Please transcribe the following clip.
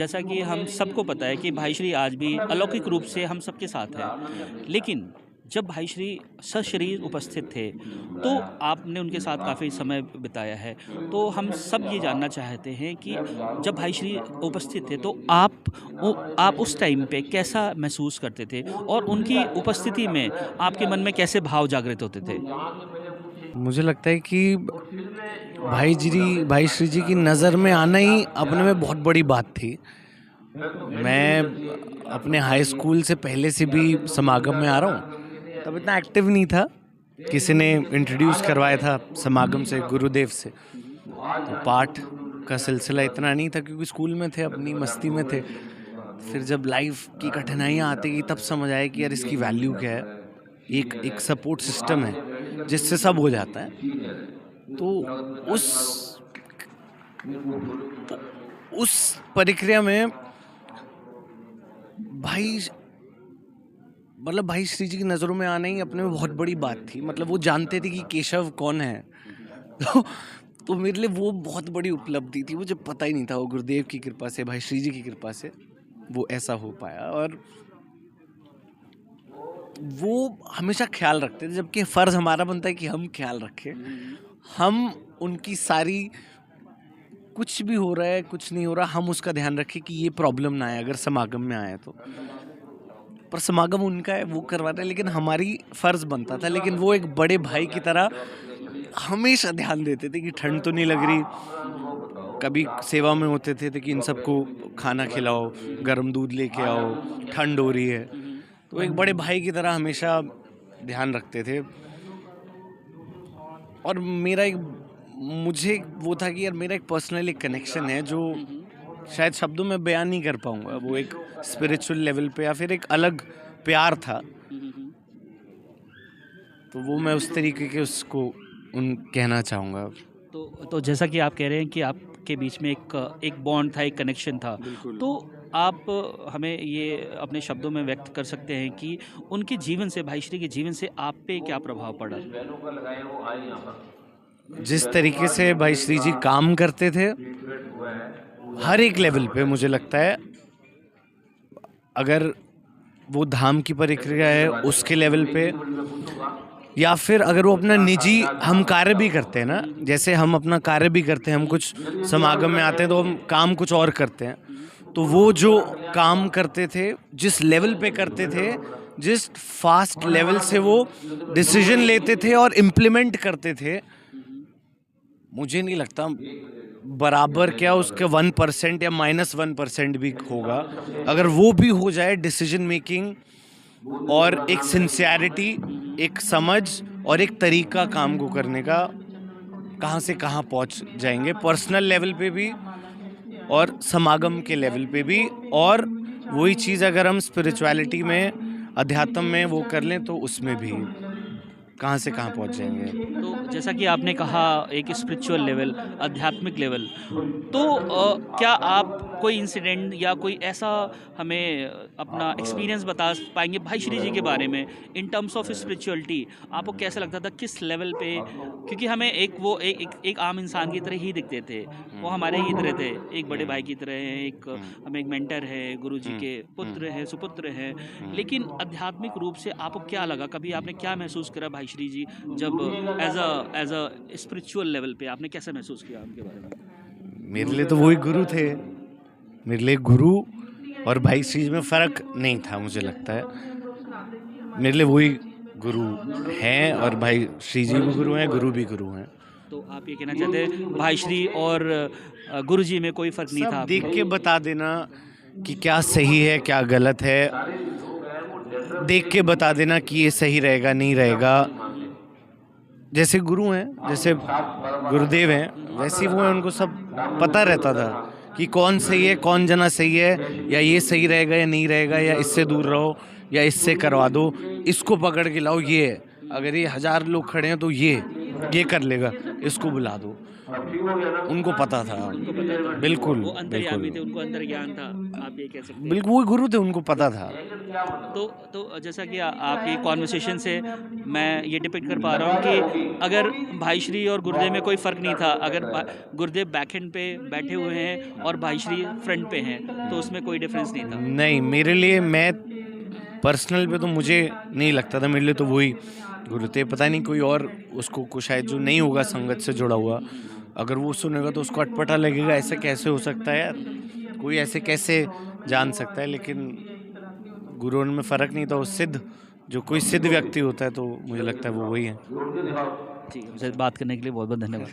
जैसा कि हम सबको पता है कि भाई श्री आज भी अलौकिक रूप से हम सबके साथ है। लेकिन जब भाई श्री सशरीर उपस्थित थे, तो आपने उनके साथ काफ़ी समय बिताया है। तो हम सब ये जानना चाहते हैं कि जब भाई श्री उपस्थित थे, तो आप उस टाइम पे कैसा महसूस करते थे? और उनकी उपस्थिति में आपके मन में कैसे भाव जागृत होते थे? मुझे लगता है कि भाई श्री जी की नज़र में आना ही अपने में बहुत बड़ी बात थी। मैं अपने हाई स्कूल से पहले से भी समागम में आ रहा हूँ, तब इतना एक्टिव नहीं था। किसी ने इंट्रोड्यूस करवाया था समागम से, गुरुदेव से। तो पाठ का सिलसिला इतना नहीं था क्योंकि स्कूल में थे, अपनी मस्ती में थे। फिर जब लाइफ की कठिनाइयाँ आती गई तब समझ आया कि यार इसकी वैल्यू क्या है। एक एक सपोर्ट सिस्टम है जिससे सब हो जाता है। तो उस उस प्रक्रिया में भाई भाई श्री जी की नज़रों में आना ही अपने में बहुत बड़ी बात थी। मतलब वो जानते थे कि केशव कौन है। तो तो मेरे लिए वो बहुत बड़ी उपलब्धि थी। मुझे पता ही नहीं था, वो गुरुदेव की कृपा से, भाई श्री जी की कृपा से वो ऐसा हो पाया। और वो हमेशा ख्याल रखते थे, जबकि फ़र्ज़ हमारा बनता है कि हम ख्याल रखें। हम उनकी सारी, कुछ भी हो रहा है, कुछ नहीं हो रहा, हम उसका ध्यान रखें कि ये प्रॉब्लम ना आए अगर समागम में आए तो। पर समागम उनका है, वो करवा रहे हैं, लेकिन हमारी फ़र्ज़ बनता था। लेकिन वो एक बड़े भाई की तरह हमेशा ध्यान देते थे कि ठंड तो नहीं लग रही। कभी सेवा में होते थे तो कि इन सबको खाना खिलाओ, गर्म दूध लेके आओ, ठंड हो रही है। तो एक बड़े भाई की तरह हमेशा ध्यान रखते थे। और मुझे वो था कि यार मेरा एक पर्सनल एक कनेक्शन है जो शायद शब्दों में बयान नहीं कर पाऊंगा। वो एक स्पिरिचुअल लेवल पे या फिर एक अलग प्यार था। तो वो मैं उस तरीके के उसको उन कहना चाहूँगा। तो जैसा कि आप कह रहे हैं कि आपके बीच में एक बॉन्ड था, एक कनेक्शन था। बिल्कुल। तो आप हमें ये अपने शब्दों में व्यक्त कर सकते हैं कि उनके जीवन से, भाई श्री के जीवन से आप पे क्या प्रभाव पड़ा? जिस तरीके से भाई श्री जी काम करते थे, हर एक लेवल पे मुझे लगता है, अगर वो धाम की प्रक्रिया है उसके लेवल पे, या फिर अगर वो अपना निजी हम कार्य भी करते हैं ना, जैसे हम अपना कार्य भी करते हैं, हम कुछ समागम में आते हैं तो हम काम कुछ और करते हैं। तो वो जो काम करते थे, जिस लेवल पे करते थे, जिस फास्ट लेवल से वो डिसीजन लेते थे और इम्प्लीमेंट करते थे, मुझे नहीं लगता बराबर क्या उसके 1% या -1% भी होगा। अगर वो भी हो जाए, डिसीजन मेकिंग और एक सिंसियरिटी, एक समझ और एक तरीका काम को करने का, कहाँ से कहाँ पहुँच जाएंगे, पर्सनल लेवल पे भी और समागम के लेवल पे भी। और वही चीज़ अगर हम स्पिरिचुअलिटी में, अध्यात्म में वो कर लें तो उसमें भी कहाँ से कहाँ पहुँच जाएंगे। तो जैसा कि आपने कहा, एक स्पिरिचुअल लेवल, आध्यात्मिक लेवल, तो क्या आप कोई इंसिडेंट या कोई ऐसा हमें अपना एक्सपीरियंस बता पाएंगे भाई श्री जी के बारे में, इन टर्म्स ऑफ स्पिरिचुअलिटी? आपको कैसा लगता था, किस लेवल पे? क्योंकि हमें एक आम इंसान की तरह ही दिखते थे। वो हमारे ही तरह थे, एक बड़े भाई की तरह हैं, एक हमें एक मेंटर है, गुरु जी के पुत्र हैं, सुपुत्र हैं। लेकिन आध्यात्मिक रूप से आपको क्या लगा? कभी आपने क्या महसूस करा भाई श्री जी जब एज अ स्पिरिचुअल लेवल पे आपने कैसे महसूस किया उनके बारे में? मेरे लिए तो वही गुरु थे। मेरे लिए गुरु और भाई श्री जी में फ़र्क नहीं था, मुझे लगता है। मेरे लिए वही गुरु हैं और भाई श्री जी भी गुरु हैं, गुरु भी गुरु हैं। तो आप ये कहना चाहते हैं भाई श्री और गुरु जी में कोई फ़र्क नहीं था सब आपके देख के लिए? बता देना कि क्या सही है, क्या गलत है। देख के बता देना कि ये सही रहेगा, नहीं रहेगा। जैसे गुरु हैं, जैसे गुरुदेव हैं, वैसे ही वो हैं, उनको सब पता रहता था कि कौन सही है, कौन जना सही है, या ये सही रहेगा या नहीं रहेगा, या इससे दूर रहो या इससे करवा दो, इसको पकड़ के लाओ, ये है। अगर ये 1000 लोग खड़े हैं तो ये कर लेगा, इसको बुला दो। उनको पता था। उनको पता था। बिल्कुल, वो बिल्कुल। अंतर्यामी थे, उनको अंतर्ज्ञान था, आप ये कह सकते हैं। बिल्कुल, वो गुरु थे, उनको पता था। तो जैसा कि आपकी कॉन्वर्सेशन से मैं ये डिपिक्ट कर पा रहा हूँ कि अगर भाई श्री और गुरुदेव में कोई फ़र्क नहीं था, अगर गुरुदेव बैकएंड पे बैठे हुए हैं और भाई श्री फ्रंट पे हैं, तो उसमें कोई डिफरेंस नहीं था। नहीं, मेरे लिए मैं पर्सनल पे तो मुझे नहीं लगता था, मेरे लिए तो वही गुरु थे। पता नहीं कोई और उसको को शायद जो नहीं होगा संगत से जुड़ा हुआ, अगर वो सुनेगा तो उसको अटपटा लगेगा, ऐसा कैसे हो सकता है यार? कोई ऐसे कैसे जान सकता है? लेकिन गुरुओं में फ़र्क नहीं था, वो सिद्ध जो कोई सिद्ध व्यक्ति होता है तो मुझे लगता है वो वही है। जी, हमसे बात करने के लिए बहुत-बहुत धन्यवाद।